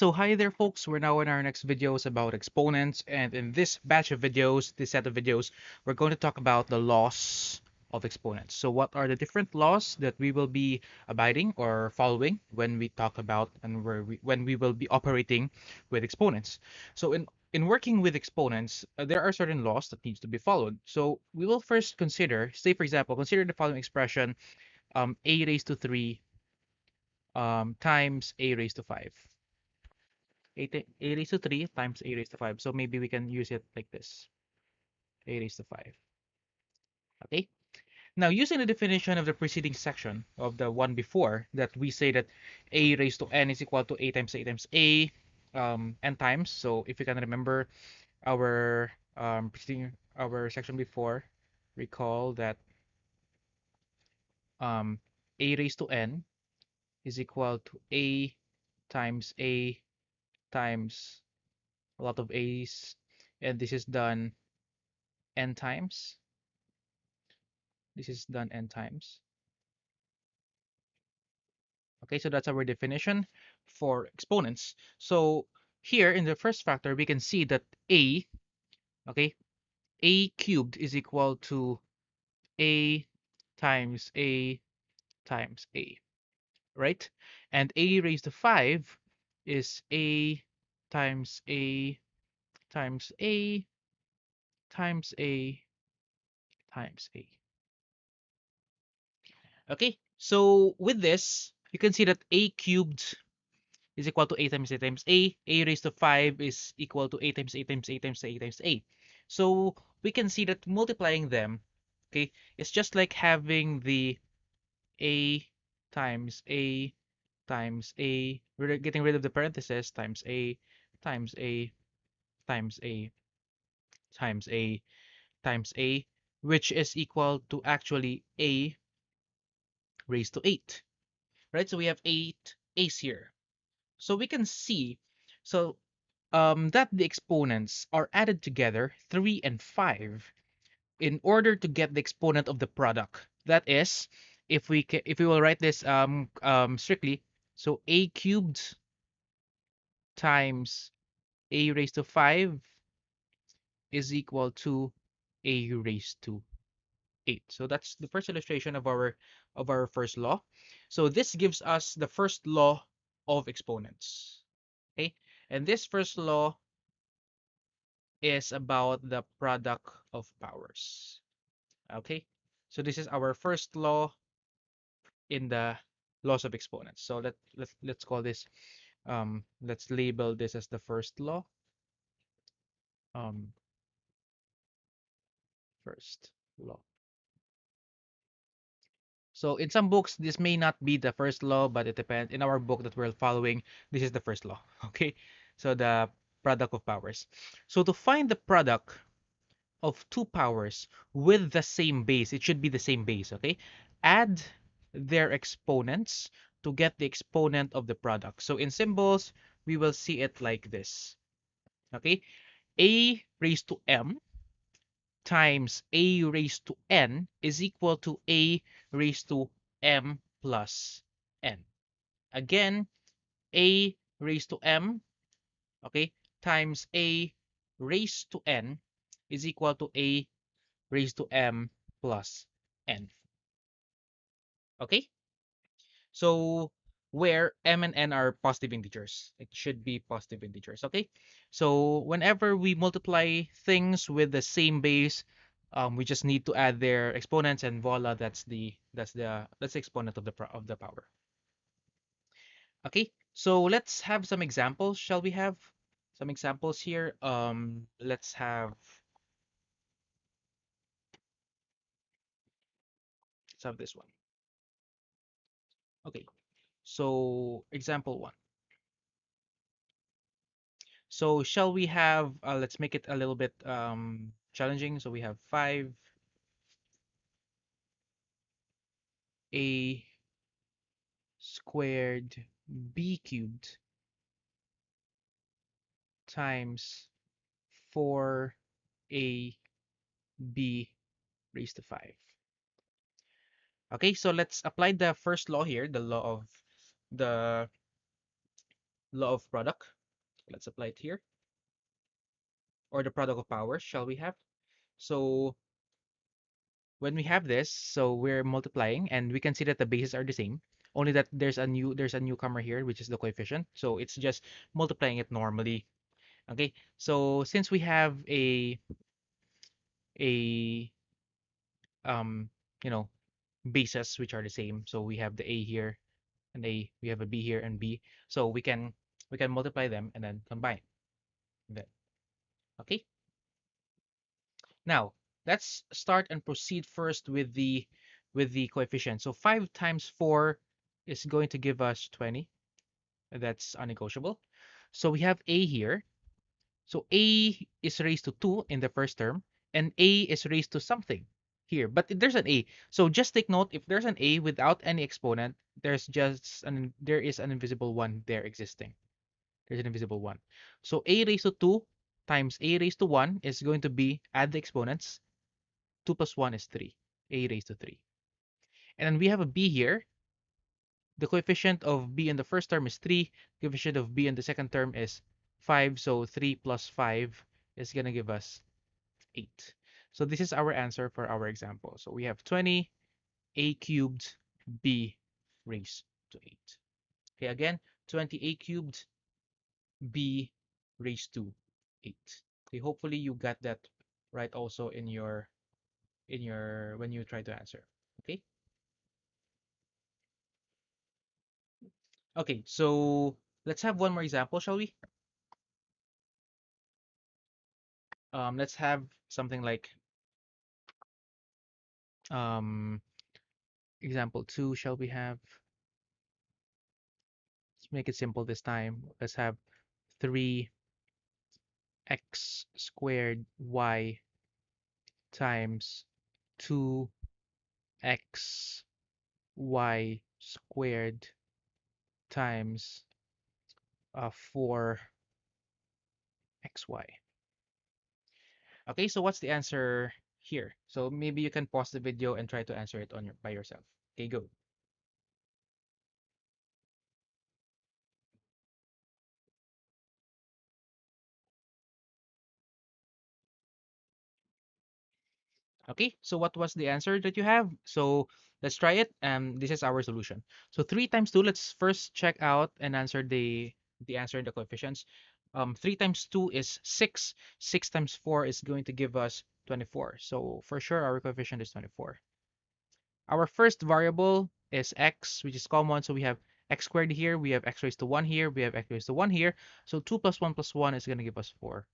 So hi there folks, we're now in our next videos about exponents, and in this batch of videos, this set of videos, we're going to talk about the laws of exponents. So what are the different laws that we will be abiding or following when we talk about and when we will be operating with exponents. So in working with exponents, there are certain laws that needs to be followed. So we will first consider, say for example, consider the following expression, a raised to 3 times a raised to 5. A raised to 3 times a raised to 5. So maybe we can use it like this. A raised to 5. Okay. Now, using the definition of the preceding section of the one before, that we say that a raised to n is equal to a times a times a n times. So if you can remember our preceding our section before, recall that um, a raised to n is equal to a times a times a lot of a's, and this is done n times. This is done n times. Okay, so that's our definition for exponents. So here in the first factor, we can see that a, okay, a cubed is equal to a times a times a, right? And a raised to 5 is a times a times a times a times a. Okay, so with this, you can see that a cubed is equal to a times a times a. A raised to 5 is equal to a times a times a times a times a. So we can see that multiplying them, okay, it's just like having the a times a times a, we're getting rid of the parentheses, times a times a times a times a times a, which is equal to actually a raised to 8, right? So we have 8 a's here. So we can see, so that the exponents are added together, 3 and 5, in order to get the exponent of the product. That is, if we will write this strictly, so a cubed times a raised to 5 is equal to a raised to 8. So that's the first illustration of our first law. So this gives us the first law of exponents. Okay, and this first law is about the product of powers. Okay, so this is our first law in the laws of exponents. So let's call this let's label this as the first law. Um, first law. So in some books, this may not be the first law, but it depends. In our book that we're following, this is the first law. Okay, so the product of powers. So to find the product of two powers with the same base, it should be the same base. Okay, add their exponents to get the exponent of the product. So in symbols, we will see it like this. Okay, a raised to m times a raised to n is equal to a raised to m plus n. Again, a raised to m, okay, times a raised to n is equal to a raised to m plus n. Okay? So where m and n are positive integers, it should be positive integers. Okay? So whenever we multiply things with the same base, we just need to add their exponents, and voila, that's the exponent of the power. Okay? So let's have some examples. Shall we have some examples here? Let's have this one. Okay. So example one. So shall we have, let's make it a little bit challenging. So we have 5a squared b cubed times 4ab raised to 5. Okay, so let's apply the first law here, the law of the law of product. Let's apply it here, or the product of powers, shall we have? So when we have this, so we're multiplying, and we can see that the bases are the same. Only that there's a newcomer here, which is the coefficient. So it's just multiplying it normally. Okay. So since we have a um you know bases which are the same, so we have the a here and a, we have a b here and b. So we can multiply them and then combine them. Okay. Now, let's start and proceed first with the coefficient. So 5 times 4 is going to give us 20. That's unnegotiable. So we have a here. So a is raised to 2 in the first term, and a is raised to something here. But there's an a. So just take note, if there's an a without any exponent, there is an invisible one there existing. There's an invisible one. So a raised to 2 times a raised to 1 is going to be, add the exponents, 2 plus 1 is 3, a raised to 3. And then we have a b here. The coefficient of b in the first term is 3. The coefficient of b in the second term is 5. So 3 plus 5 is going to give us 8. So this is our answer for our example. So we have 20 a cubed b raised to 8. Okay, again, 20 a cubed b raised to 8. Okay, hopefully you got that right also in your when you try to answer. Okay? Okay, so let's have one more example, shall we? Let's have something like um, example 2, shall we have? Let's make it simple this time. Let's have 3x squared y times 2x y squared times 4xy. Okay, so what's the answer here? So maybe you can pause the video and try to answer it by yourself. Okay, go. Okay, so what was the answer that you have? So let's try it. This is our solution. So 3 times 2, let's first check out and answer the answer in the coefficients. 3 times 2 is 6. 6 times 4 is going to give us 24. So for sure, our coefficient is 24. Our first variable is x, which is common. So we have x squared here. We have x raised to 1 here. We have x raised to 1 here. So 2 plus 1 is going to give us 4.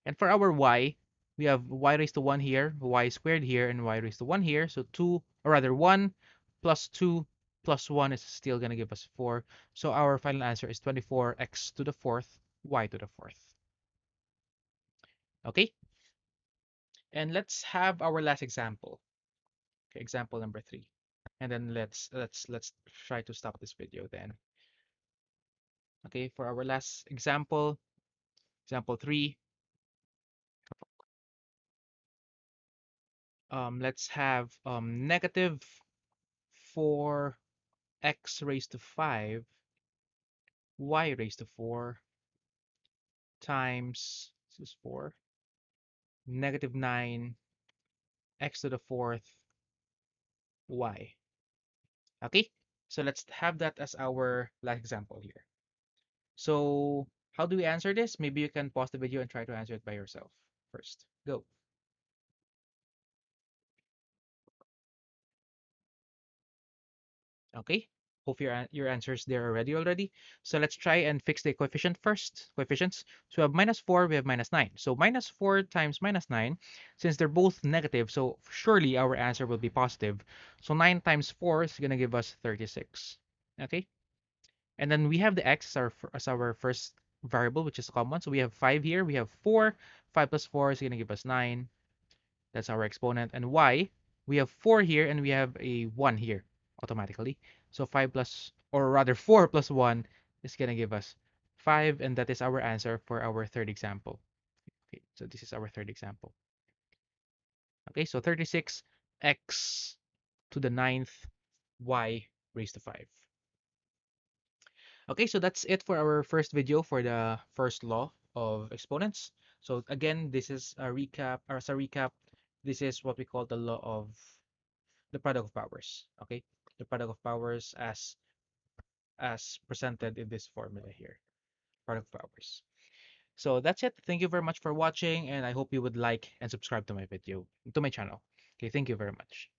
And for our y, we have y raised to 1 here, y squared here, and y raised to 1 here. So 2, or rather 1 plus 2 plus 1 is still going to give us 4. So our final answer is 24x to the fourth, y to the fourth. Okay? And let's have our last example. Okay, example number 3. And then let's try to stop this video then. Okay, for our last example, example 3, let's have negative 4x raised to 5 y raised to 4 times, this is 4, negative 9 x to the fourth y. Okay, so let's have that as our last example here. So how do we answer this? Maybe you can pause the video and try to answer it by yourself first. Go. Okay, hope your answers there already. So let's try and fix the coefficient first. Coefficients. So we have minus 4, we have minus 9. So minus 4 times minus 9, since they're both negative, so surely our answer will be positive. So 9 times 4 is going to give us 36. Okay, and then we have the x as our first variable, which is common. So we have 5 here, we have 4. 5 plus 4 is going to give us 9. That's our exponent. And y, we have 4 here and we have a 1 here automatically. So 5 plus, or rather 4 plus 1 is going to give us 5. And that is our answer for our third example. Okay, so this is our third example. Okay, so 36x to the ninth y raised to 5. Okay, so that's it for our first video for the first law of exponents. So again, this is a recap, or as a recap, this is what we call the law of the product of powers. Okay, the product of powers as presented in this formula here, product of powers. So that's it. Thank you very much for watching, and I hope you would like and subscribe to my video, to my channel. Okay, thank you very much.